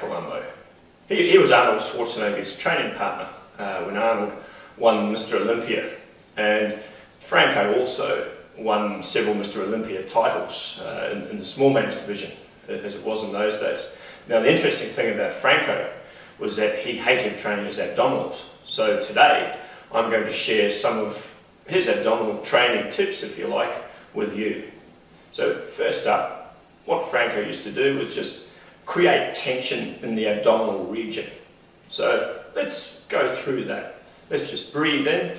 Colombo. He was Arnold Schwarzenegger's training partner when Arnold won Mr. Olympia, and Franco also won several Mr. Olympia titles in the small man's division, as it was in those days. Now the interesting thing about Franco was that he hated training his abdominals. So today I'm going to share some of his abdominal training tips, if you like, with you. So first up, what Franco used to do was just create tension in the abdominal region. So let's go through that. Let's just breathe in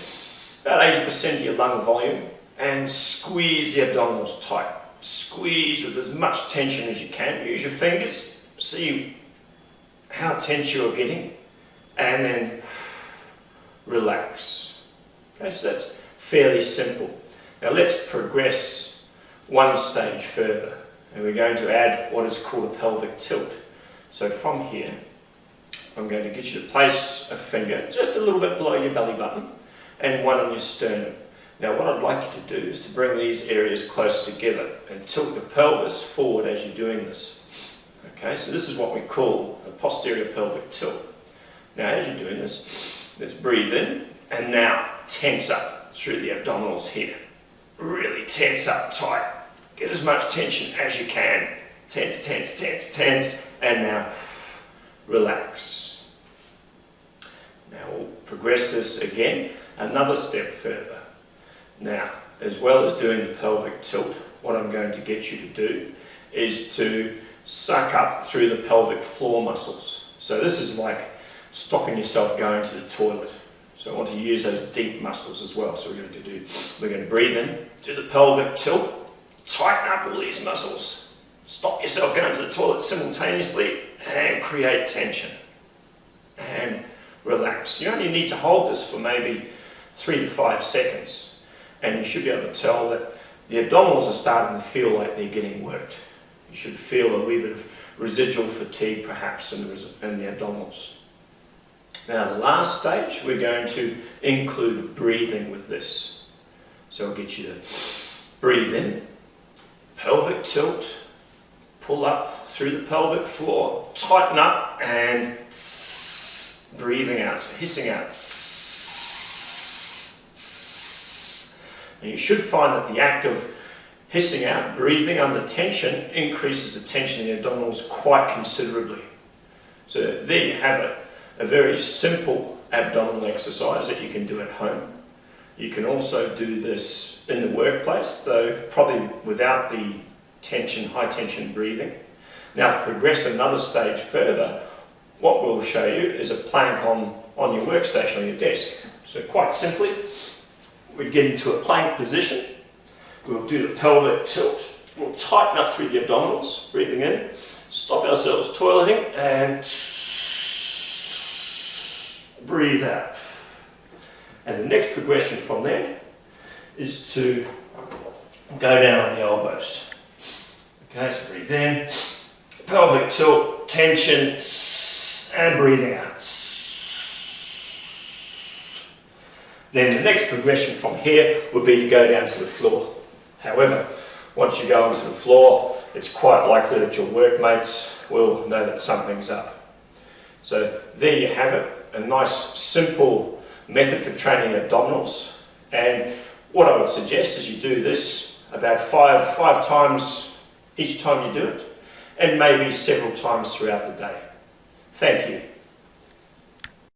about 80% of your lung volume and squeeze the abdominals tight. Squeeze with as much tension as you can. Use your fingers, see how tense you're getting, and then relax. Okay, so that's fairly simple. Now let's progress one stage further, and we're going to add what is called a pelvic tilt. So from here, I'm going to get you to place a finger just a little bit below your belly button and one on your sternum. Now what I'd like you to do is to bring these areas close together and tilt your pelvis forward as you're doing this. Okay, so this is what we call a posterior pelvic tilt. Now as you're doing this, let's breathe in and now tense up through the abdominals here. Really tense up tight. Get as much tension as you can. Tense, tense, tense, tense, and now relax. Now we'll progress this again another step further. Now, as well as doing the pelvic tilt, what I'm going to get you to do is to suck up through the pelvic floor muscles. So this is like stopping yourself going to the toilet. So I want to use those deep muscles as well. So we're going to breathe in, do the pelvic tilt, tighten up all these muscles, stop yourself going to the toilet simultaneously, and create tension. And relax. You only need to hold this for maybe 3 to 5 seconds, and you should be able to tell that the abdominals are starting to feel like they're getting worked. You should feel a wee bit of residual fatigue perhaps in the abdominals. Now the last stage, we're going to include breathing with this. So I'll get you to breathe in, pelvic tilt, pull up through the pelvic floor, tighten up, and breathing out, so hissing out. And you should find that the act of hissing out, breathing under tension, increases the tension in the abdominals quite considerably. So there you have it, a very simple abdominal exercise that you can do at home. You can also do this in the workplace, though probably without the tension, high tension breathing. Now to progress another stage further, what we'll show you is a plank on your workstation, on your desk. So quite simply, we get into a plank position, we'll do the pelvic tilt, we'll tighten up through the abdominals, breathing in, stop ourselves toileting, and breathe out. And the next progression from there is to go down on the elbows. Okay, so breathe in, pelvic tilt, tension, and breathing out. Then the next progression from here would be to go down to the floor. However, once you go onto the floor, it's quite likely that your workmates will know that something's up. So there you have it, a nice simple method for training abdominals. And what I would suggest is you do this about five times each time you do it, and maybe several times throughout the day. Thank you.